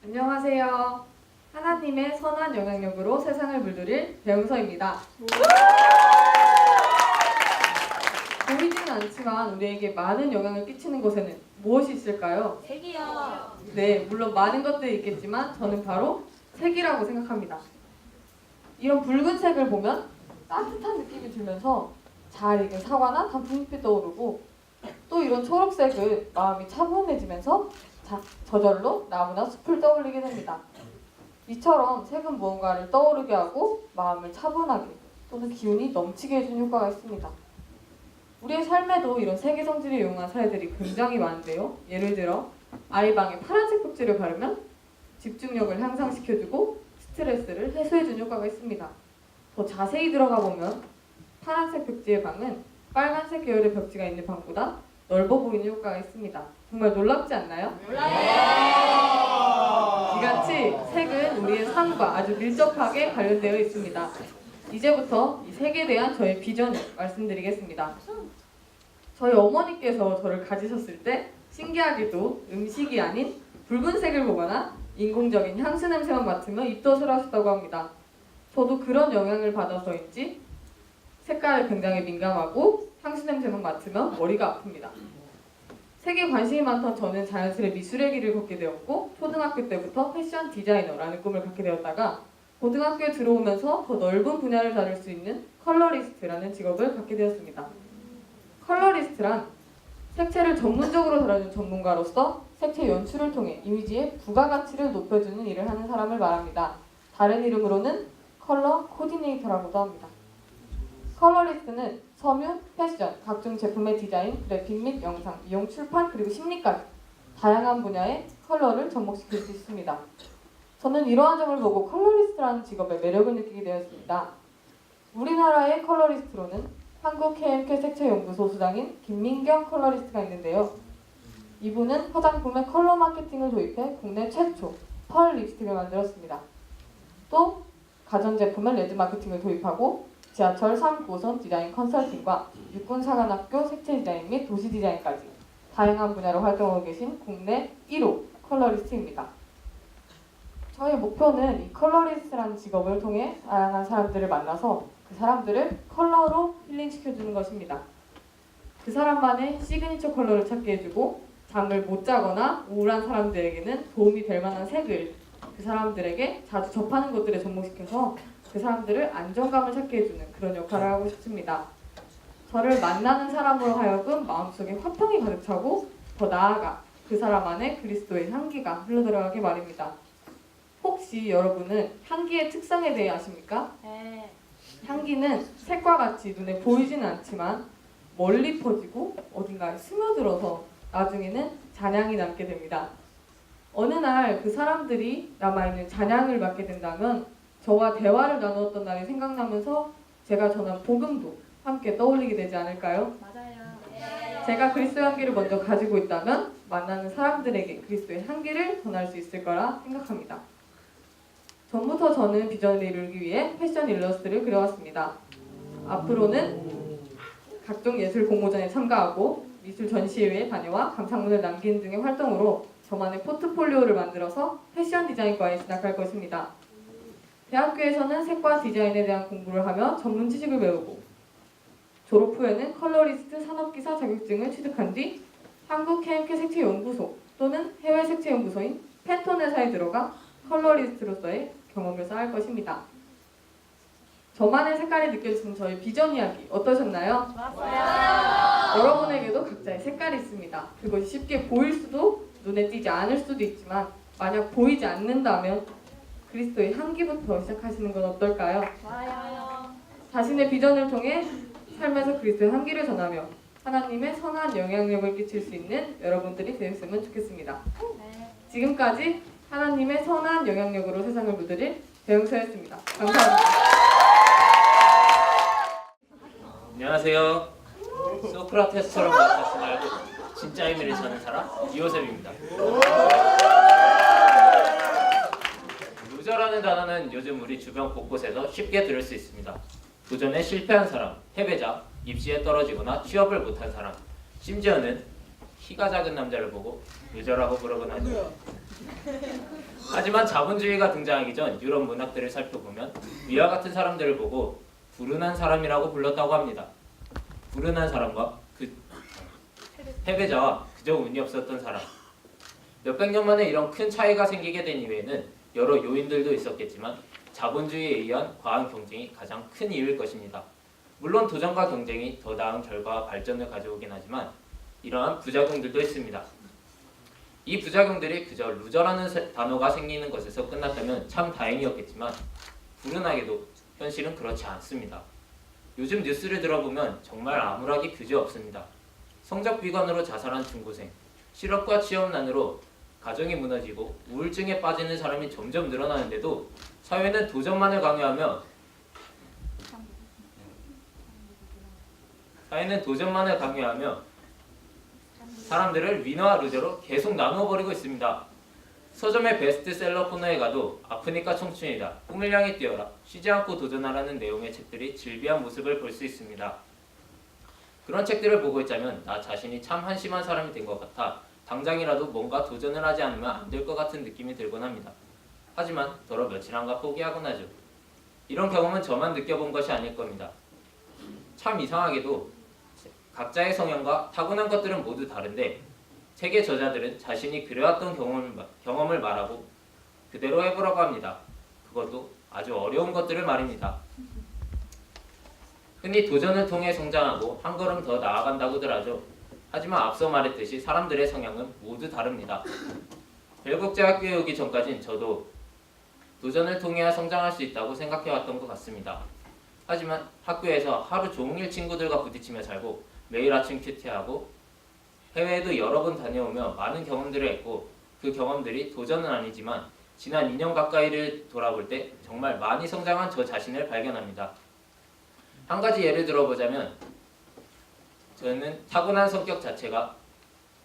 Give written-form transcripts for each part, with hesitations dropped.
안녕하세요. 하나님의 선한 영향력으로 세상을 물들일 배용서입니다. 보이지는 않지만 우리에게 많은 영향을 끼치는 곳에는 무엇이 있을까요? 색이요. 네, 물론 많은 것들이 있겠지만 저는 바로 색이라고 생각합니다. 이런 붉은색을 보면 따뜻한 느낌이 들면서 잘 익은 사과나 단풍잎이 떠오르고, 또 이런 초록색은 마음이 차분해지면서 저절로 나무나 숲을 떠올리게 됩니다. 이처럼 색은 무언가를 떠오르게 하고 마음을 차분하게 또는 기운이 넘치게 해주는 효과가 있습니다. 우리의 삶에도 이런 색의 성질을 이용한 사례들이 굉장히 많은데요. 예를 들어 아이 방에 파란색 벽지를 바르면 집중력을 향상시켜주고 스트레스를 해소해주는 효과가 있습니다. 더 자세히 들어가 보면 파란색 벽지의 방은 빨간색 계열의 벽지가 있는 방보다 넓어 보이는 효과가 있습니다. 정말 놀랍지 않나요? 이같이 색은 우리의 삶과 아주 밀접하게 관련되어 있습니다. 이제부터 이 색에 대한 저의 비전을 말씀드리겠습니다. 저희 어머니께서 저를 가지셨을 때 신기하게도 음식이 아닌 붉은색을 보거나 인공적인 향수 냄새만 맡으면 입덧을 하셨다고 합니다. 저도 그런 영향을 받아서인지 색깔에 굉장히 민감하고 향수 냄새만 맡으면 머리가 아픕니다. 색에 관심이 많던 저는 자연스레 미술의 길을 걷게 되었고, 초등학교 때부터 패션 디자이너라는 꿈을 갖게 되었다가 고등학교에 들어오면서 더 넓은 분야를 다룰 수 있는 컬러리스트라는 직업을 갖게 되었습니다. 컬러리스트란 색채를 전문적으로 다루는 전문가로서 색채 연출을 통해 이미지의 부가가치를 높여주는 일을 하는 사람을 말합니다. 다른 이름으로는 컬러 코디네이터라고도 합니다. 컬러리스트는 섬유, 패션, 각종 제품의 디자인, 그래픽 및 영상, 미용, 출판, 그리고 심리까지 다양한 분야의 컬러를 접목시킬 수 있습니다. 저는 이러한 점을 보고 컬러리스트라는 직업의 매력을 느끼게 되었습니다. 우리나라의 컬러리스트로는 한국 KMK 색채연구소 소장인 김민경 컬러리스트가 있는데요. 이분은 화장품의 컬러 마케팅을 도입해 국내 최초 펄 립스틱을 만들었습니다. 또 가전제품의 레드 마케팅을 도입하고 지하철 3호선 디자인 컨설팅과 육군사관학교 색채 디자인 및 도시 디자인까지 다양한 분야로 활동하고 계신 국내 1호 컬러리스트입니다. 저희 목표는 이 컬러리스트라는 직업을 통해 다양한 사람들을 만나서 그 사람들을 컬러로 힐링시켜주는 것입니다. 그 사람만의 시그니처 컬러를 찾게 해주고, 잠을 못 자거나 우울한 사람들에게는 도움이 될 만한 색을 그 사람들에게 자주 접하는 것들에 접목시켜서 그 사람들을 안정감을 찾게 해주는 그런 역할을 하고 싶습니다. 저를 만나는 사람으로 하여금 마음속에 화평이 가득 차고, 더 나아가 그 사람 안에 그리스도의 향기가 흘러들어가게 말입니다. 혹시 여러분은 향기의 특성에 대해 아십니까? 네. 향기는 색과 같이 눈에 보이지는 않지만 멀리 퍼지고 어딘가에 스며들어서 나중에는 잔향이 남게 됩니다. 어느 날 그 사람들이 남아있는 잔향을 맡게 된다면 저와 대화를 나누었던 날이 생각나면서 제가 전한 복음도 함께 떠올리게 되지 않을까요? 맞아요. 제가 그리스도의 향기를 먼저 가지고 있다면 만나는 사람들에게 그리스도의 향기를 전할 수 있을 거라 생각합니다. 전부터 저는 비전을 이루기 위해 패션 일러스트를 그려왔습니다. 앞으로는 각종 예술 공모전에 참가하고 미술 전시회에 다녀와 감상문을 남기는 등의 활동으로 저만의 포트폴리오를 만들어서 패션 디자인과에 진학할 것입니다. 대학교에서는 색과 디자인에 대한 공부를 하며 전문 지식을 배우고, 졸업 후에는 컬러리스트 산업기사 자격증을 취득한 뒤 한국 KMK 색채연구소 또는 해외 색채연구소인 펜톤 회사에 들어가 컬러리스트로서의 경험을 쌓을 것입니다. 저만의 색깔이 느껴지는 저의 비전 이야기 어떠셨나요? 맞아요. 여러분에게도 각자의 색깔이 있습니다. 그것이 쉽게 보일 수도 눈에 띄지 않을 수도 있지만, 만약 보이지 않는다면 그리스도의 향기부터 시작하시는 건 어떨까요? 좋아요. 자신의 비전을 통해 삶에서 그리스도의 향기를 전하며 하나님의 선한 영향력을 끼칠 수 있는 여러분들이 되었으면 좋겠습니다. 네. 지금까지 하나님의 선한 영향력으로 세상을 물들일 배용서였습니다. 감사합니다. 안녕하세요. 소크라테스처럼 말하지 말고 진짜 의미를 찾는 사람 이호셉입니다. 루저라는 단어는 요즘 우리 주변 곳곳에서 쉽게 들을 수 있습니다. 도전에 실패한 사람, 패배자, 입시에 떨어지거나 취업을 못한 사람, 심지어는 키가 작은 남자를 보고 루저라고 부르곤 하죠. 하지만 자본주의가 등장하기 전 유럽 문학들을 살펴보면 위와 같은 사람들을 보고 불운한 사람이라고 불렀다고 합니다. 불운한 사람과 그 패배자와 그저 운이 없었던 사람. 몇백 년 만에 이런 큰 차이가 생기게 된 이유에는 여러 요인들도 있었겠지만 자본주의에 의한 과한 경쟁이 가장 큰 이유일 것입니다. 물론 도전과 경쟁이 더 나은 결과와 발전을 가져오긴 하지만 이러한 부작용들도 있습니다. 이 부작용들이 그저 루저라는 단어가 생기는 것에서 끝났다면 참 다행이었겠지만 불운하게도 현실은 그렇지 않습니다. 요즘 뉴스를 들어보면 정말 암울하기 그지없습니다. 성적 비관으로 자살한 중고생, 실업과 취업난으로 가정이 무너지고 우울증에 빠지는 사람이 점점 늘어나는데도 사회는 도전만을 강요하며 사람들을 위너와 루저로 계속 나누어 버리고 있습니다. 서점의 베스트셀러 코너에 가도 아프니까 청춘이다, 꿈을 향해 뛰어라, 쉬지 않고 도전하라는 내용의 책들이 즐비한 모습을 볼 수 있습니다. 그런 책들을 보고 있자면 나 자신이 참 한심한 사람이 된 것 같아 당장이라도 뭔가 도전을 하지 않으면 안 될 것 같은 느낌이 들곤 합니다. 하지만 더러 며칠 안가 포기하곤 하죠. 이런 경험은 저만 느껴본 것이 아닐 겁니다. 참 이상하게도 각자의 성향과 타고난 것들은 모두 다른데 책의 저자들은 자신이 그래왔던 경험을 말하고 그대로 해보라고 합니다. 그것도 아주 어려운 것들을 말입니다. 흔히 도전을 통해 성장하고 한 걸음 더 나아간다고들 하죠. 하지만 앞서 말했듯이 사람들의 성향은 모두 다릅니다. 벨국제학교에 오기 전까진 저도 도전을 통해야 성장할 수 있다고 생각해왔던 것 같습니다. 하지만 학교에서 하루 종일 친구들과 부딪히며 살고 매일 아침 큐티하고 해외에도 여러 번 다녀오며 많은 경험들을 했고 그 경험들이 도전은 아니지만 지난 2년 가까이를 돌아볼 때 정말 많이 성장한 저 자신을 발견합니다. 한 가지 예를 들어보자면 저는 타고난 성격 자체가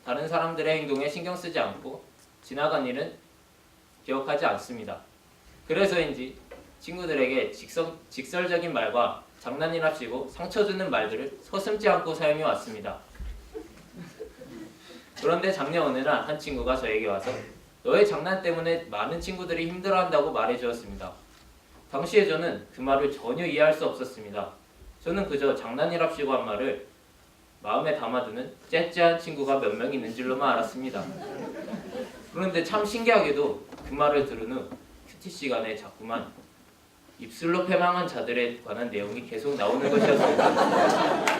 다른 사람들의 행동에 신경 쓰지 않고 지나간 일은 기억하지 않습니다. 그래서인지 친구들에게 직설적인 말과 장난이랍시고 상처 주는 말들을 서슴지 않고 사용해 왔습니다. 그런데 작년 어느 날 한 친구가 저에게 와서 너의 장난 때문에 많은 친구들이 힘들어한다고 말해주었습니다. 당시에 저는 그 말을 전혀 이해할 수 없었습니다. 저는 그저 장난이랍시고 한 말을 마음에 담아두는 째째한 친구가 몇 명 있는 줄로만 알았습니다. 그런데 참 신기하게도 그 말을 들은 후 큐티 시간에 자꾸만 입술로 패망한 자들에 관한 내용이 계속 나오는 것이었습니다.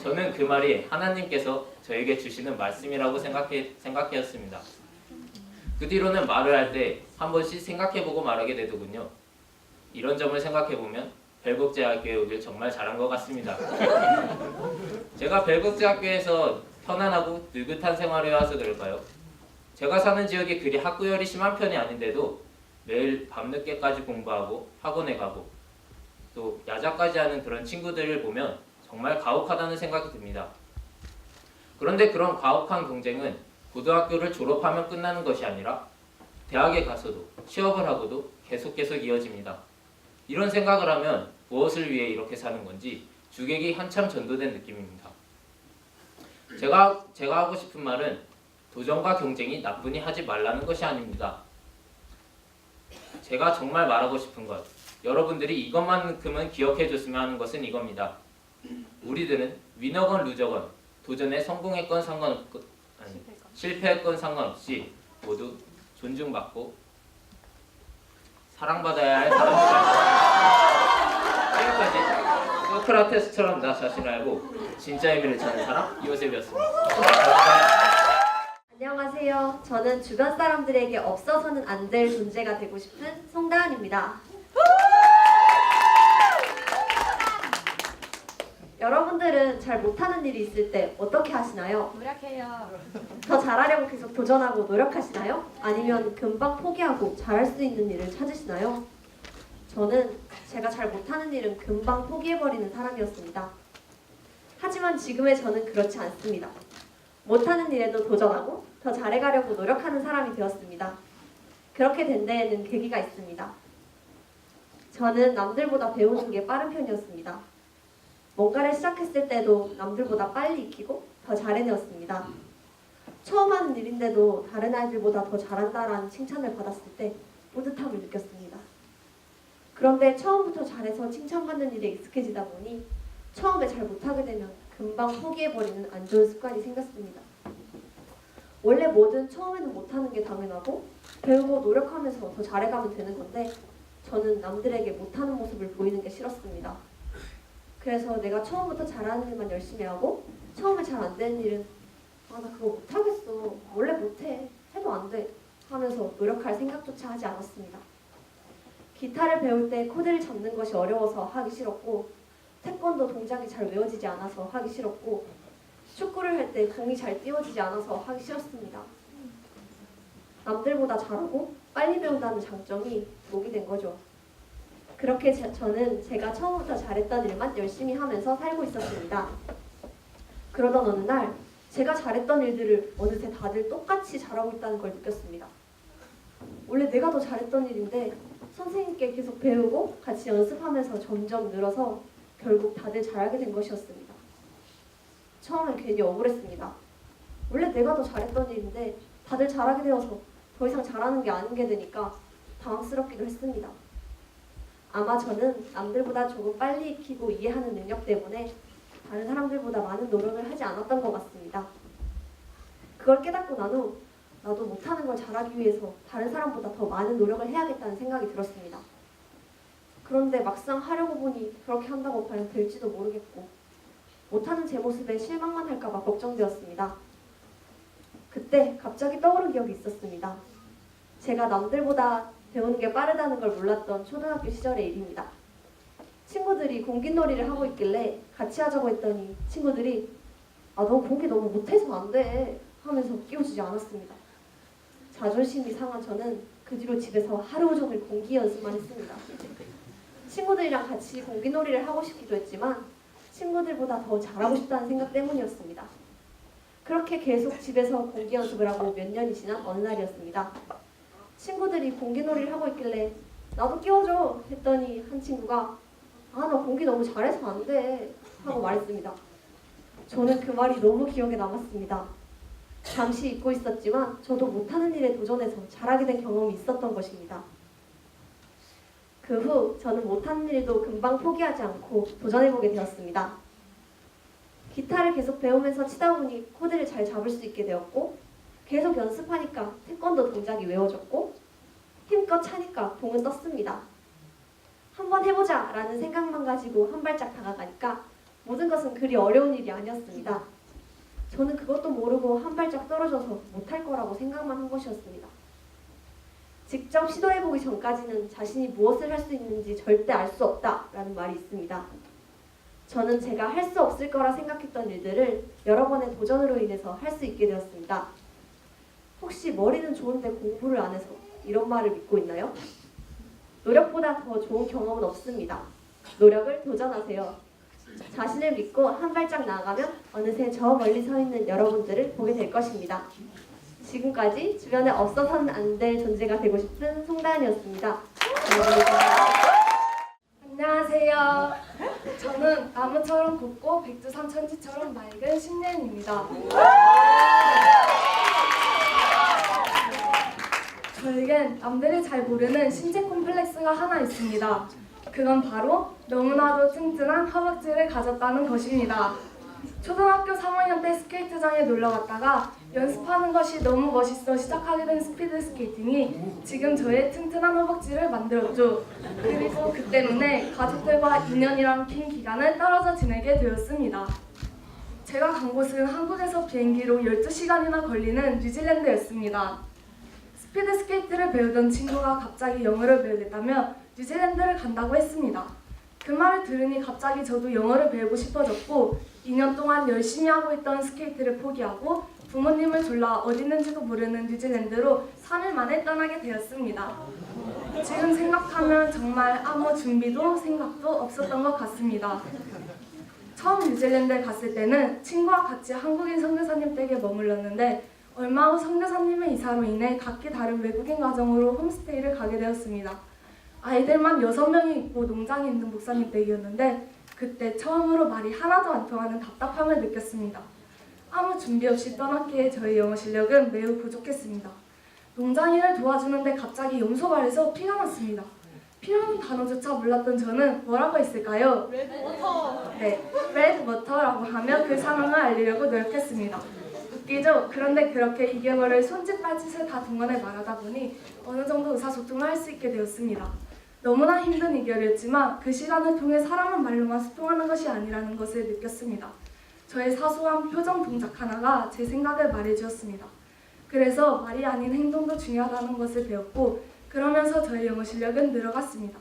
저는 그 말이 하나님께서 저에게 주시는 말씀이라고 생각했습니다. 그 뒤로는 말을 할 때 한 번씩 생각해보고 말하게 되더군요. 이런 점을 생각해보면 벨국제학교에 오길 정말 잘한 것 같습니다. 제가 벨국제학교에서 편안하고 느긋한 생활을 해와서 그럴까요? 제가 사는 지역이 그리 학구열이 심한 편이 아닌데도 매일 밤늦게까지 공부하고 학원에 가고 또 야자까지 하는 그런 친구들을 보면 정말 가혹하다는 생각이 듭니다. 그런데 그런 가혹한 경쟁은 고등학교를 졸업하면 끝나는 것이 아니라 대학에 가서도 취업을 하고도 계속 이어집니다. 이런 생각을 하면 무엇을 위해 이렇게 사는 건지 주객이 한참 전도된 느낌입니다. 제가 하고 싶은 말은 도전과 경쟁이 나쁘니 하지 말라는 것이 아닙니다. 제가 정말 말하고 싶은 것, 여러분들이 이것만큼은 기억해 줬으면 하는 것은 이겁니다. 우리들은 위너건 루저건 도전에 성공했건 실패했건 상관없이 모두 존중받고 사랑받아야 할 사람들입니다. 지금까지 소크라테스처럼 나 자신을 알고 진짜 의미를 찾는 사람 요셉이었습니다. 안녕하세요. 저는 주변 사람들에게 없어서는 안 될 존재가 되고 싶은 송다은입니다. 여러분들은 잘 못하는 일이 있을 때 어떻게 하시나요? 노력해요. 더 잘하려고 계속 도전하고 노력하시나요? 아니면 금방 포기하고 잘할 수 있는 일을 찾으시나요? 저는 제가 잘 못하는 일은 금방 포기해버리는 사람이었습니다. 하지만 지금의 저는 그렇지 않습니다. 못하는 일에도 도전하고 더 잘해가려고 노력하는 사람이 되었습니다. 그렇게 된 데에는 계기가 있습니다. 저는 남들보다 배우는 게 빠른 편이었습니다. 뭔가를 시작했을 때도 남들보다 빨리 익히고 더 잘해내었습니다. 처음 하는 일인데도 다른 아이들보다 더 잘한다라는 칭찬을 받았을 때 뿌듯함을 느꼈습니다. 그런데 처음부터 잘해서 칭찬받는 일에 익숙해지다 보니 처음에 잘 못하게 되면 금방 포기해버리는 안 좋은 습관이 생겼습니다. 원래 뭐든 처음에는 못하는 게 당연하고 배우고 노력하면서 더 잘해가면 되는 건데 저는 남들에게 못하는 모습을 보이는 게 싫었습니다. 그래서 내가 처음부터 잘하는 일만 열심히 하고 처음에 잘 안 되는 일은 나 그거 못하겠어. 원래 못해. 해도 안 돼. 하면서 노력할 생각조차 하지 않았습니다. 기타를 배울 때 코드를 잡는 것이 어려워서 하기 싫었고 태권도 동작이 잘 외워지지 않아서 하기 싫었고 축구를 할 때 공이 잘 띄워지지 않아서 하기 싫었습니다. 남들보다 잘하고 빨리 배운다는 장점이 목이 된 거죠. 그렇게 저는 제가 처음부터 잘했던 일만 열심히 하면서 살고 있었습니다. 그러던 어느 날 제가 잘했던 일들을 어느새 다들 똑같이 잘하고 있다는 걸 느꼈습니다. 원래 내가 더 잘했던 일인데 선생님께 계속 배우고 같이 연습하면서 점점 늘어서 결국 다들 잘하게 된 것이었습니다. 처음엔 괜히 억울했습니다. 원래 내가 더 잘했던 일인데 다들 잘하게 되어서 더 이상 잘하는 게 아닌 게 되니까 당황스럽기도 했습니다. 아마 저는 남들보다 조금 빨리 익히고 이해하는 능력 때문에 다른 사람들보다 많은 노력을 하지 않았던 것 같습니다. 그걸 깨닫고 난 후 나도 못하는 걸 잘하기 위해서 다른 사람보다 더 많은 노력을 해야겠다는 생각이 들었습니다. 그런데 막상 하려고 보니 그렇게 한다고 과연 될지도 모르겠고 못하는 제 모습에 실망만 할까봐 걱정되었습니다. 그때 갑자기 떠오른 기억이 있었습니다. 제가 남들보다 배우는 게 빠르다는 걸 몰랐던 초등학교 시절의 일입니다. 친구들이 공기놀이를 하고 있길래 같이 하자고 했더니 친구들이 너 공기 너무 못해서 안 돼 하면서 끼워주지 않았습니다. 자존심이 상한 저는 그 뒤로 집에서 하루 종일 공기 연습만 했습니다. 친구들이랑 같이 공기놀이를 하고 싶기도 했지만 친구들보다 더 잘하고 싶다는 생각 때문이었습니다. 그렇게 계속 집에서 공기 연습을 하고 몇 년이 지난 어느 날이었습니다. 친구들이 공기놀이를 하고 있길래 나도 끼워줘 했더니 한 친구가 나 공기 너무 잘해서 안 돼 하고 말했습니다. 저는 그 말이 너무 기억에 남았습니다. 잠시 잊고 있었지만 저도 못하는 일에 도전해서 잘하게 된 경험이 있었던 것입니다. 그 후 저는 못하는 일도 금방 포기하지 않고 도전해보게 되었습니다. 기타를 계속 배우면서 치다 보니 코드를 잘 잡을 수 있게 되었고 계속 연습하니까 태권도 동작이 외워졌고 힘껏 차니까 봉은 떴습니다. 한번 해보자 라는 생각만 가지고 한 발짝 다가가니까 모든 것은 그리 어려운 일이 아니었습니다. 저는 그것도 모르고 한 발짝 떨어져서 못할 거라고 생각만 한 것이었습니다. 직접 시도해보기 전까지는 자신이 무엇을 할 수 있는지 절대 알 수 없다라는 말이 있습니다. 저는 제가 할 수 없을 거라 생각했던 일들을 여러 번의 도전으로 인해서 할 수 있게 되었습니다. 혹시 머리는 좋은데 공부를 안 해서 이런 말을 믿고 있나요? 노력보다 더 좋은 경험은 없습니다. 노력을 도전하세요. 자신을 믿고 한 발짝 나아가면 어느새 저 멀리 서 있는 여러분들을 보게 될 것입니다. 지금까지 주변에 없어서는 안 될 존재가 되고 싶은 송다은이었습니다. 안녕하세요. 저는 나무처럼 곱고 백두산 천지처럼 맑은 신예은입니다. 저에겐 남들이 잘 모르는 신체 콤플렉스가 하나 있습니다. 그건 바로 너무나도 튼튼한 허벅지를 가졌다는 것입니다. 초등학교 3학년 때 스케이트장에 놀러 갔다가 연습하는 것이 너무 멋있어 시작하게 된 스피드 스케이팅이 지금 저의 튼튼한 허벅지를 만들었죠. 그리고 그 때문에 가족들과 2년이란 긴 기간을 떨어져 지내게 되었습니다. 제가 간 곳은 한국에서 비행기로 12시간이나 걸리는 뉴질랜드였습니다. 스피드 스케이트를 배우던 친구가 갑자기 영어를 배우겠다며 뉴질랜드를 간다고 했습니다. 그 말을 들으니 갑자기 저도 영어를 배우고 싶어졌고 2년 동안 열심히 하고 있던 스케이트를 포기하고 부모님을 졸라 어디 있는지도 모르는 뉴질랜드로 3일 만에 떠나게 되었습니다. 지금 생각하면 정말 아무 준비도 생각도 없었던 것 같습니다. 처음 뉴질랜드에 갔을 때는 친구와 같이 한국인 선교사님 댁에 머물렀는데 얼마 후 선교사님의 이사로 인해 각기 다른 외국인 가정으로 홈스테이를 가게 되었습니다. 아이들만 6명이 있고 농장이 있는 목사님 댁이었는데 그때 처음으로 말이 하나도 안 통하는 답답함을 느꼈습니다. 아무 준비 없이 떠났기에 저희 영어 실력은 매우 부족했습니다. 농장일을 도와주는데 갑자기 염소 발에서 피가 났습니다. 피라는 단어조차 몰랐던 저는 뭐라고 했을까요? 레드워터! 네, 레드워터라고 하며 그 상황을 알리려고 노력했습니다. 웃기죠? 그런데 그렇게 2개월을 손짓 발짓을 다 동원해 말하다 보니 어느 정도 의사소통을 할 수 있게 되었습니다. 너무나 힘든 2개월이었지만 그 시간을 통해 사람은 말로만 소통하는 것이 아니라는 것을 느꼈습니다. 저의 사소한 표정 동작 하나가 제 생각을 말해주었습니다. 그래서 말이 아닌 행동도 중요하다는 것을 배웠고 그러면서 저의 영어 실력은 늘어갔습니다.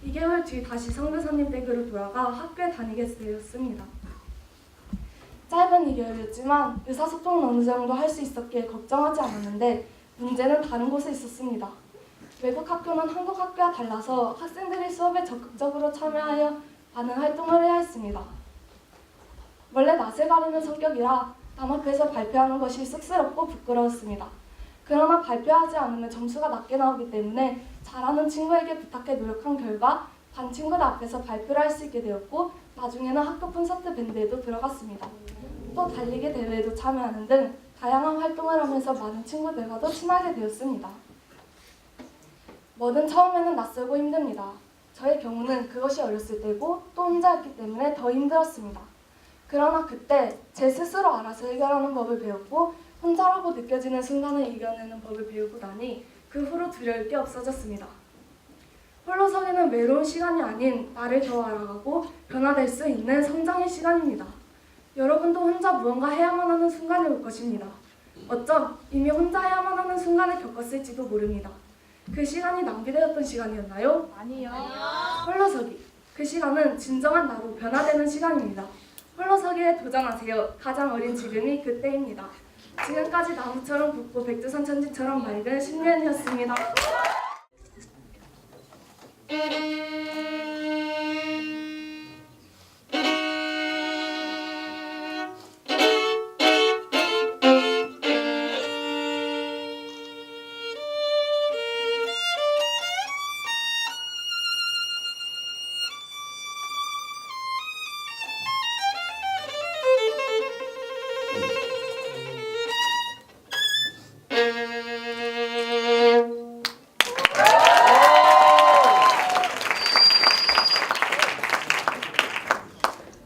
2개월 뒤 다시 선교사님 댁으로 돌아가 학교에 다니게 되었습니다. 짧은 2개월이었지만 의사소통은 어느 정도 할 수 있었기에 걱정하지 않았는데 문제는 다른 곳에 있었습니다. 외국 학교는 한국 학교와 달라서 학생들이 수업에 적극적으로 참여하여 많은 활동을 해야 했습니다. 원래 낯을 가리는 성격이라 남 앞에서 발표하는 것이 쑥스럽고 부끄러웠습니다. 그러나 발표하지 않으면 점수가 낮게 나오기 때문에 잘하는 친구에게 부탁해 노력한 결과 반 친구들 앞에서 발표를 할 수 있게 되었고 나중에는 학교 콘서트 밴드에도 들어갔습니다. 또 달리기 대회에도 참여하는 등 다양한 활동을 하면서 많은 친구들과도 친하게 되었습니다. 뭐든 처음에는 낯설고 힘듭니다. 저의 경우는 그것이 어렸을 때고 또 혼자였기 때문에 더 힘들었습니다. 그러나 그때 제 스스로 알아서 해결하는 법을 배웠고 혼자라고 느껴지는 순간을 이겨내는 법을 배우고 나니 그 후로 두려울 게 없어졌습니다. 홀로서기는 외로운 시간이 아닌 나를 더 알아가고 변화될 수 있는 성장의 시간입니다. 여러분도 혼자 무언가 해야만 하는 순간이 올 것입니다. 어쩜 이미 혼자 해야만 하는 순간을 겪었을지도 모릅니다. 그 시간이 낭비되었던 시간이었나요? 아니요. 홀로서기. 그 시간은 진정한 나로 변화되는 시간입니다. 홀로서기에 도전하세요. 가장 어린 지금이 그때입니다. 지금까지 나무처럼 굵고 백두산 천지처럼 맑은 10년이었습니다.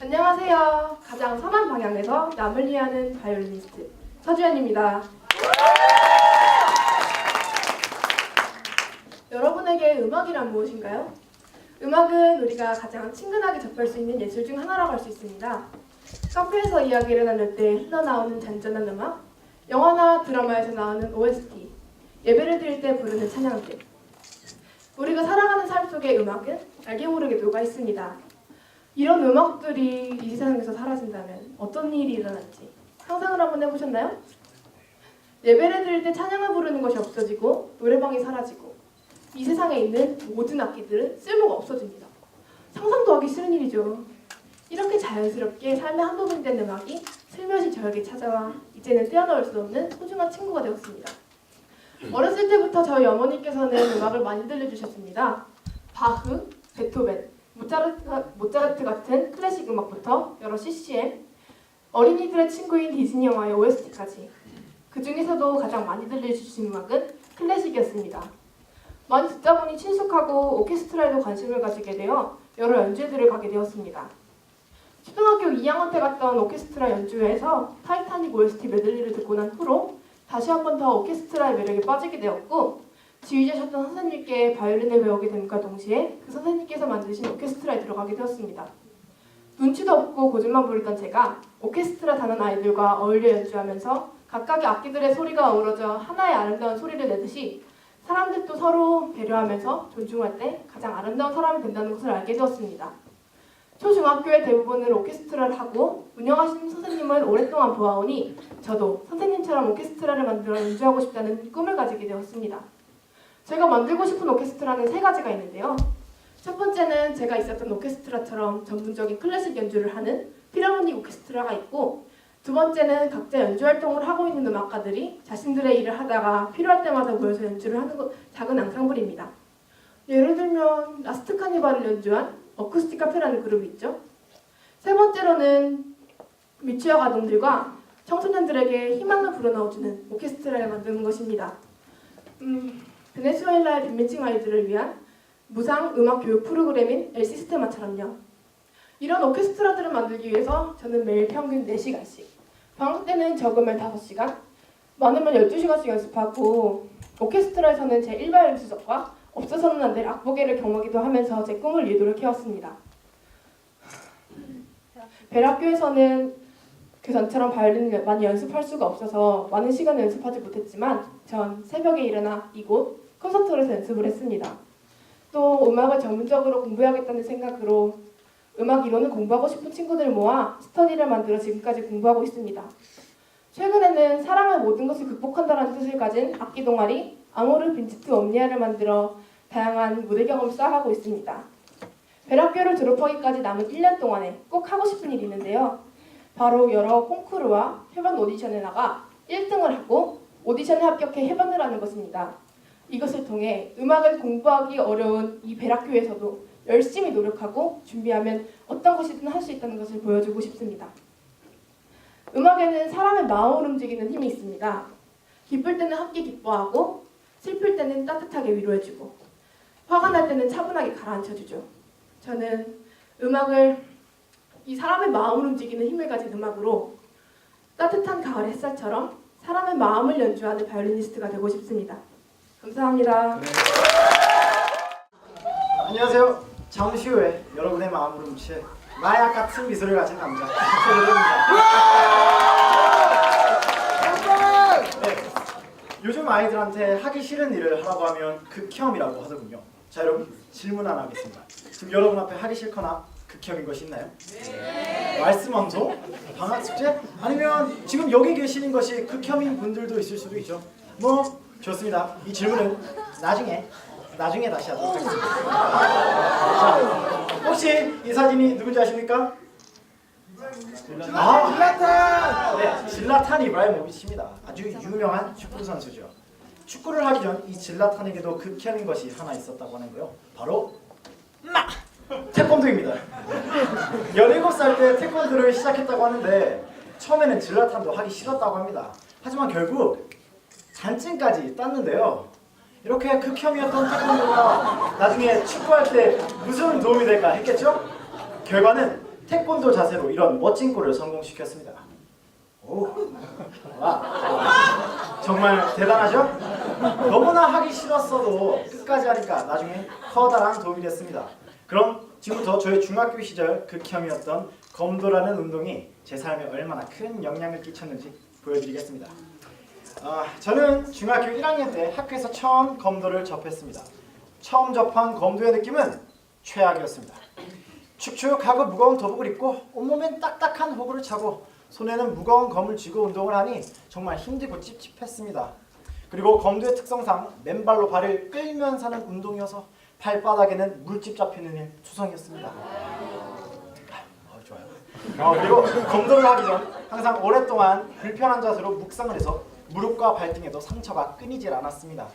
안녕하세요. 가장 선한 방향에서 남을 위하는 바이올리니스트 서주연입니다. 여러분에게 음악이란 무엇인가요? 음악은 우리가 가장 친근하게 접할 수 있는 예술 중 하나라고 할 수 있습니다. 카페에서 이야기를 나눌 때 흘러나오는 잔잔한 음악, 영화나 드라마에서 나오는 OST, 예배를 드릴 때 부르는 찬양들. 우리가 살아가는 삶 속의 음악은 알게 모르게 녹아 있습니다. 이런 음악들이 이 세상에서 사라진다면 어떤 일이 일어날지 상상을 한번 해보셨나요? 예배를 드릴 때 찬양을 부르는 것이 없어지고 노래방이 사라지고 이 세상에 있는 모든 악기들은 쓸모가 없어집니다. 상상도 하기 싫은 일이죠. 이렇게 자연스럽게 삶의 한 부분이 된 음악이 슬며시 저에게 찾아와 이제는 떼어놓을 수 없는 소중한 친구가 되었습니다. 어렸을 때부터 저희 어머니께서는 음악을 많이 들려주셨습니다. 바흐, 베토벤, 모차르트 같은 클래식 음악부터 여러 CCM, 어린이들의 친구인 디즈니 영화의 OST까지 그 중에서도 가장 많이 들려주신 음악은 클래식이었습니다. 많이 듣다 보니 친숙하고 오케스트라에도 관심을 가지게 되어 여러 연주회들을 가게 되었습니다. 초등학교 2학년 때 갔던 오케스트라 연주회에서 타이타닉 OST 메들리를 듣고 난 후로 다시 한 번 더 오케스트라의 매력에 빠지게 되었고 지휘자셨던 선생님께 바이올린을 배우게 됨과 동시에 그 선생님께서 만드신 오케스트라에 들어가게 되었습니다. 눈치도 없고 고집만 부리던 제가 오케스트라 다는 아이들과 어울려 연주하면서 각각의 악기들의 소리가 어우러져 하나의 아름다운 소리를 내듯이 사람들도 서로 배려하면서 존중할 때 가장 아름다운 사람이 된다는 것을 알게 되었습니다. 초중학교의 대부분을 오케스트라를 하고 운영하시는 선생님을 오랫동안 보아오니 저도 선생님처럼 오케스트라를 만들어 연주하고 싶다는 꿈을 가지게 되었습니다. 제가 만들고 싶은 오케스트라는 3가지가 있는데요. 첫 번째는 제가 있었던 오케스트라처럼 전문적인 클래식 연주를 하는 필하모닉 오케스트라가 있고, 두 번째는 각자 연주 활동을 하고 있는 음악가들이 자신들의 일을 하다가 필요할 때마다 모여서 연주를 하는 작은 앙상블입니다. 예를 들면 라스트 카니발을 연주한 어쿠스틱 카페라는 그룹이 있죠. 세 번째로는 미취학 아동들과 청소년들에게 희망을 불어넣어주는 오케스트라를 만드는 것입니다. 베네수엘라의 빈민층 아이들을 위한 무상 음악 교육 프로그램인 엘 시스테마처럼요. 이런 오케스트라들을 만들기 위해서 저는 매일 평균 4시간씩, 방학 때는 적으면 5시간, 많으면 12시간씩 연습하고 오케스트라에서는 제 일반 연주석과 없어서는 안 될 악보계를 경험하기도 하면서 제 꿈을 위해 노력해왔습니다. 벨학교에서는 그 전처럼 바이올린을 많이 연습할 수가 없어서 많은 시간을 연습하지 못했지만 전 새벽에 일어나 이곳 콘서트홀에서 연습을 했습니다. 또 음악을 전문적으로 공부해야겠다는 생각으로 음악 이론을 공부하고 싶은 친구들을 모아 스터디를 만들어 지금까지 공부하고 있습니다. 최근에는 사랑의 모든 것을 극복한다는 뜻을 가진 악기 동아리 아모르 빈치트 옴니아를 만들어 다양한 무대 경험을 쌓아가고 있습니다. 벨학교를 졸업하기까지 남은 1년 동안에 꼭 하고 싶은 일이 있는데요. 바로 여러 콩쿠르와 협연 오디션에 나가 1등을 하고 오디션에 합격해 협연을 하는 것입니다. 이것을 통해 음악을 공부하기 어려운 이 벨학교에서도 열심히 노력하고 준비하면 어떤 것이든 할 수 있다는 것을 보여주고 싶습니다. 음악에는 사람의 마음을 움직이는 힘이 있습니다. 기쁠 때는 함께 기뻐하고 슬플 때는 따뜻하게 위로해주고 화가 날 때는 차분하게 가라앉혀주죠. 저는 음악을 이 사람의 마음을 움직이는 힘을 가진 음악으로 따뜻한 가을 햇살처럼 사람의 마음을 연주하는 바이올리니스트가 되고 싶습니다. 감사합니다. 안녕하세요. 잠시 후에 여러분의 마음을 훔칠 마약 같은 미소를 가진 남자 최대입니다. 네, 요즘 아이들한테 하기 싫은 일을 하라고 하면 극혐이라고 하더군요. 자, 여러분 질문 하나 하겠습니다. 지금 여러분 앞에 하기 싫거나 극혐인 것이 있나요? 네. 말씀 암소? 방학 숙제? 아니면 지금 여기 계시는 것이 극혐인 분들도 있을 수도 있죠. 뭐 좋습니다. 이 질문은 나중에 다시 하도록 하겠습니다. 자, 혹시 이 사진이 누군지 아십니까? 질라탄! 네, 질라탄 이브라히모비치입니다. 아주 유명한 축구 선수죠. 축구를 하기 전 이 질라탄에게도 극혐인 것이 하나 있었다고 하는데요. 바로 태권도입니다. 17살 때 태권도를 시작했다고 하는데 처음에는 질라탄도 하기 싫었다고 합니다. 하지만 결국 잔증까지 땄는데요. 이렇게 극혐이었던 태권도가 나중에 축구할 때 무슨 도움이 될까 했겠죠? 결과는 태권도 자세로 이런 멋진 골을 성공시켰습니다. 오, 와, 정말 대단하죠? 너무나 하기 싫었어도 끝까지 하니까 나중에 커다란 도움이 됐습니다. 그럼 지금부터 저의 중학교 시절 극혐이었던 검도라는 운동이 제 삶에 얼마나 큰 영향을 끼쳤는지 보여드리겠습니다. 저는 중학교 1학년 때 학교에서 처음 검도를 접했습니다. 처음 접한 검도의 느낌은 최악이었습니다. 축축하고 무거운 도복을 입고 온몸엔 딱딱한 호구를 차고 손에는 무거운 검을 쥐고 운동을 하니 정말 힘들고 찝찝했습니다. 그리고 검도의 특성상 맨발로 발을 끌면서 하는 운동이어서 발바닥에는 물집 잡히는 일 투성이었습니다. 좋아요. 그리고 검도를 하기 전 항상 오랫동안 불편한 자세로 묵상을 해서 무릎과 발등에도 상처가 끊이질 않았습니다.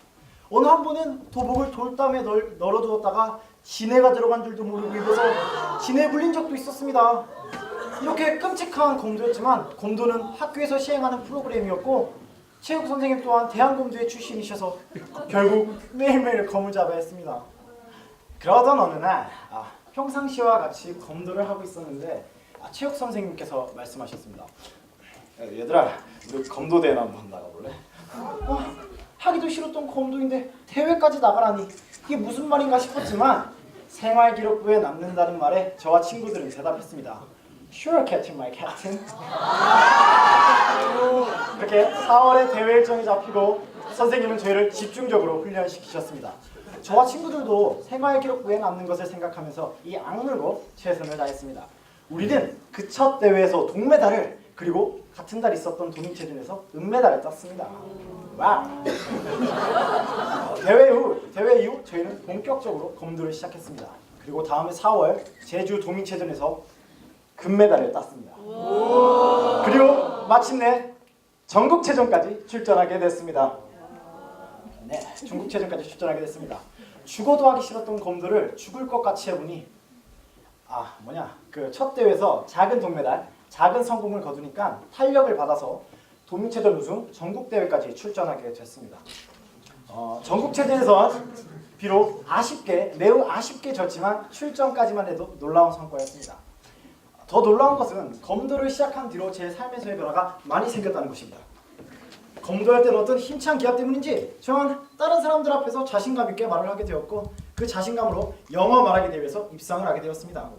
어느 한 번은 도복을 돌담에 널어두었다가 진해가 들어간 줄도 모르고 입어서 진해 불린 적도 있었습니다. 이렇게 끔찍한 검도였지만 검도는 학교에서 시행하는 프로그램이었고 체육 선생님 또한 대한검도의 출신이셔서 결국 매일매일 검을 잡아야 했습니다. 그러던 어느 날 평상시와 같이 검도를 하고 있었는데 체육 선생님께서 말씀하셨습니다. 얘들아, 우리 검도대회나 한번 나가볼래? 하기도 싫었던 검도인데 대회까지 나가라니 이게 무슨 말인가 싶었지만 생활기록부에 남는다는 말에 저와 친구들은 대답했습니다. Sure, Captain, my captain. 이렇게 4월에 대회 일정이 잡히고 선생님은 저희를 집중적으로 훈련시키셨습니다. 저와 친구들도 생활기록부에 남는 것을 생각하면서 이 악물고 최선을 다했습니다. 우리는 그 첫 대회에서 동메달을 그리고 같은 달 있었던 도민체전에서 은메달을 땄습니다. 와! 대회 이후 저희는 본격적으로 검도를 시작했습니다. 그리고 다음에 4월 제주 도민체전에서 금메달을 땄습니다. 그리고 마침내 전국체전까지 출전하게 됐습니다. 네, 전국체전까지 출전하게 됐습니다. 죽어도 하기 싫었던 검도를 죽을 것 같이 해보니 그 첫 대회에서 작은 동메달, 작은 성공을 거두니까 탄력을 받아서 도민체전 우승 전국 대회까지 출전하게 됐습니다. 전국체전에선 비록 매우 아쉽게 졌지만 출전까지만 해도 놀라운 성과였습니다. 더 놀라운 것은 검도를 시작한 뒤로 제 삶에서의 변화가 많이 생겼다는 것입니다. 검도할 때는 어떤 힘찬 기합 때문인지 저는 다른 사람들 앞에서 자신감 있게 말을 하게 되었고 그 자신감으로 영어 말하기 대회에서 입상을 하게 되었습니다.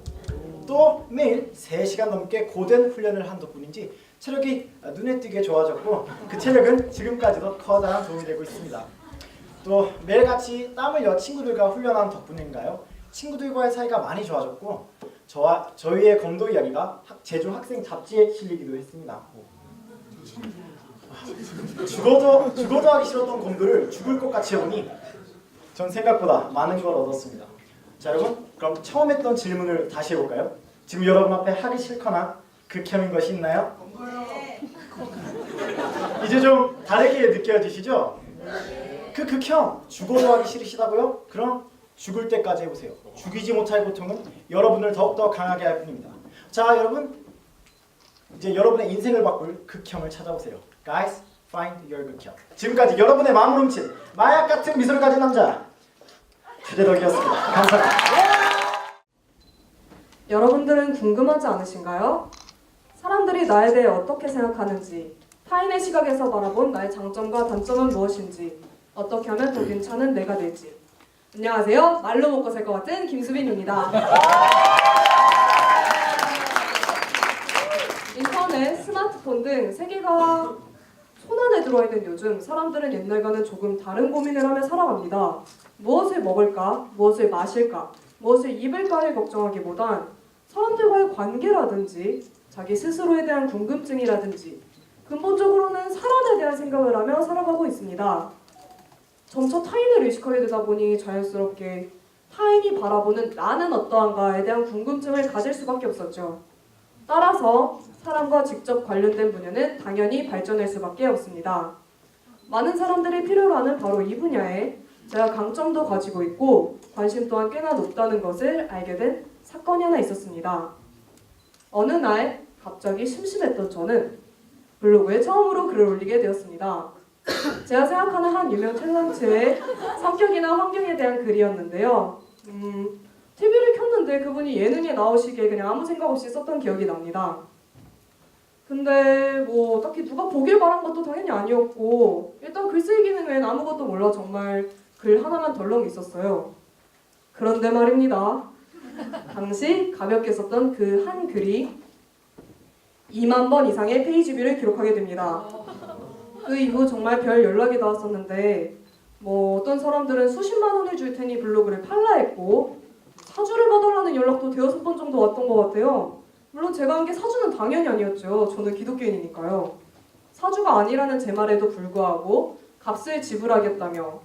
또 매일 3시간 넘게 고된 훈련을 한 덕분인지 체력이 눈에 띄게 좋아졌고 그 체력은 지금까지도 커다란 도움이 되고 있습니다. 또 매일같이 땀을 흘려 친구들과 훈련한 덕분인가요? 친구들과의 사이가 많이 좋아졌고 저희의 검도 이야기가 제주 학생 잡지에 실리기도 했습니다. 죽어도 하기 싫었던 검도를 죽을 것 같이 해보니 전 생각보다 많은 걸 얻었습니다. 자 여러분, 그럼 처음 했던 질문을 다시 해볼까요? 지금 여러분 앞에 하기 싫거나 극혐인 것이 있나요? 이제 좀 다르게 느껴지시죠? 그 극혐, 죽어도 하기 싫으시다고요? 그럼 죽을 때까지 해보세요. 죽이지 못할 고통은 여러분을 더욱더 강하게 할 뿐입니다. 자 여러분, 이제 여러분의 인생을 바꿀 극혐을 찾아보세요. Guys, find your 극혐. 지금까지 여러분의 마음을 훔친 마약 같은 미소를 가진 남자 주대덕이었습니다. 감사합니다. 여러분들은 궁금하지 않으신가요? 사람들이 나에 대해 어떻게 생각하는지, 타인의 시각에서 바라본 나의 장점과 단점은 무엇인지, 어떻게 하면 더 괜찮은 내가 될지. 안녕하세요. 말로 먹고 살 것 같은 김수빈입니다. 인터넷, 스마트폰 등 세계가 손안에 들어있는 요즘 사람들은 옛날과는 조금 다른 고민을 하며 살아갑니다. 무엇을 먹을까? 무엇을 마실까? 무엇을 입을까를 걱정하기보단 사람들과의 관계라든지 자기 스스로에 대한 궁금증이라든지 근본적으로는 사람에 대한 생각을 하며 살아가고 있습니다. 점차 타인을 의식하게 되다 보니 자연스럽게 타인이 바라보는 나는 어떠한가에 대한 궁금증을 가질 수밖에 없었죠. 따라서 사람과 직접 관련된 분야는 당연히 발전할 수밖에 없습니다. 많은 사람들이 필요로 하는 바로 이 분야에 제가 강점도 가지고 있고 관심 또한 꽤나 높다는 것을 알게 된 사건이 하나 있었습니다. 어느 날 갑자기 심심했던 저는 블로그에 처음으로 글을 올리게 되었습니다. 제가 생각하는 한 유명 탤런트의 성격이나 환경에 대한 글이었는데요. TV를 켰는데 그분이 예능에 나오시기에 그냥 아무 생각 없이 썼던 기억이 납니다. 근데 뭐 딱히 누가 보길 바란 것도 당연히 아니었고 일단 글쓰기 기능 외엔 아무것도 몰라 정말 글 하나만 덜렁 있었어요. 그런데 말입니다. 당시 가볍게 썼던 그 한 글이 2만 번 이상의 페이지 뷰를 기록하게 됩니다. 그 이후 정말 별 연락이 닿았었는데 뭐 어떤 사람들은 수십만 원을 줄 테니 블로그를 팔라 했고 사주를 봐달라는 연락도 5번 정도 왔던 것 같아요. 물론 제가 한 게 사주는 당연히 아니었죠. 저는 기독교인이니까요. 사주가 아니라는 제 말에도 불구하고 값을 지불하겠다며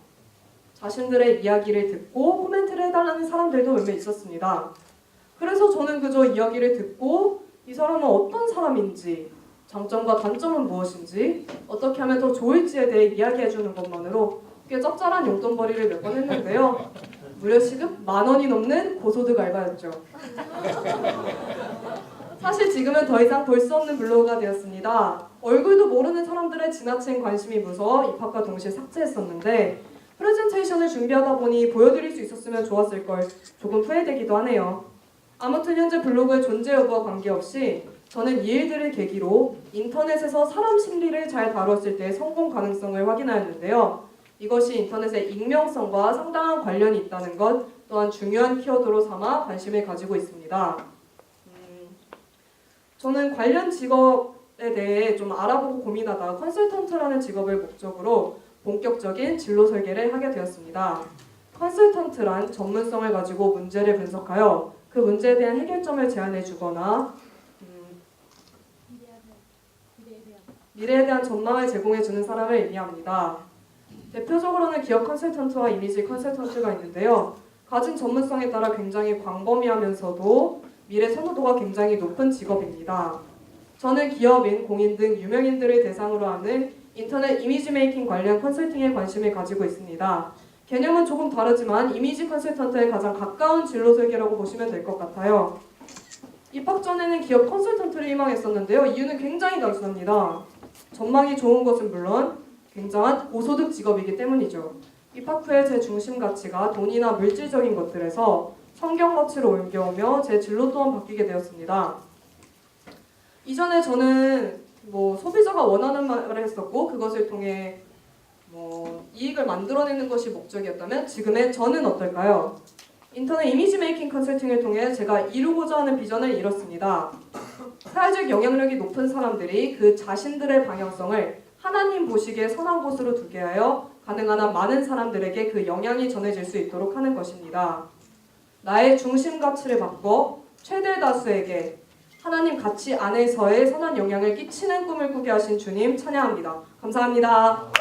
자신들의 이야기를 듣고 코멘트를 해달라는 사람들도 몇몇 있었습니다. 그래서 저는 그저 이야기를 듣고 이 사람은 어떤 사람인지, 장점과 단점은 무엇인지, 어떻게 하면 더 좋을지에 대해 이야기해주는 것만으로 꽤 짭짤한 용돈벌이를 몇 번 했는데요. 무려 시급 10,000원이 넘는 고소득 알바였죠. 사실 지금은 더 이상 볼 수 없는 블로그가 되었습니다. 얼굴도 모르는 사람들의 지나친 관심이 무서워 입학과 동시에 삭제했었는데 프레젠테이션을 준비하다 보니 보여드릴 수 있었으면 좋았을 걸 조금 후회되기도 하네요. 아무튼 현재 블로그의 존재 여부와 관계없이 저는 이 일들을 계기로 인터넷에서 사람 심리를 잘 다뤘을 때의 성공 가능성을 확인하였는데요. 이것이 인터넷의 익명성과 상당한 관련이 있다는 것 또한 중요한 키워드로 삼아 관심을 가지고 있습니다. 저는 관련 직업에 대해 좀 알아보고 고민하다 컨설턴트라는 직업을 목적으로 본격적인 진로 설계를 하게 되었습니다. 컨설턴트란 전문성을 가지고 문제를 분석하여 그 문제에 대한 해결점을 제안해 주거나 미래에 대한 전망을 제공해 주는 사람을 의미합니다. 대표적으로는 기업 컨설턴트와 이미지 컨설턴트가 있는데요. 가진 전문성에 따라 굉장히 광범위하면서도 미래 선호도가 굉장히 높은 직업입니다. 저는 기업인, 공인 등 유명인들을 대상으로 하는 인터넷 이미지 메이킹 관련 컨설팅에 관심을 가지고 있습니다. 개념은 조금 다르지만 이미지 컨설턴트에 가장 가까운 진로 설계라고 보시면 될 것 같아요. 입학 전에는 기업 컨설턴트를 희망했었는데요. 이유는 굉장히 단순합니다. 전망이 좋은 것은 물론 굉장한 고소득 직업이기 때문이죠. 입학 후에 제 중심 가치가 돈이나 물질적인 것들에서 성경 가치로 옮겨오며 제 진로 또한 바뀌게 되었습니다. 이전에 저는 소비자가 원하는 말을 했었고 그것을 통해 이익을 만들어내는 것이 목적이었다면 지금의 저는 어떨까요? 인터넷 이미지 메이킹 컨설팅을 통해 제가 이루고자 하는 비전을 이뤘습니다. 사회적 영향력이 높은 사람들이 그 자신들의 방향성을 하나님 보시기에 선한 곳으로 두게 하여 가능한 한 많은 사람들에게 그 영향이 전해질 수 있도록 하는 것입니다. 나의 중심 가치를 바꿔 최대 다수에게 하나님 가치 안에서의 선한 영향을 끼치는 꿈을 꾸게 하신 주님 찬양합니다. 감사합니다.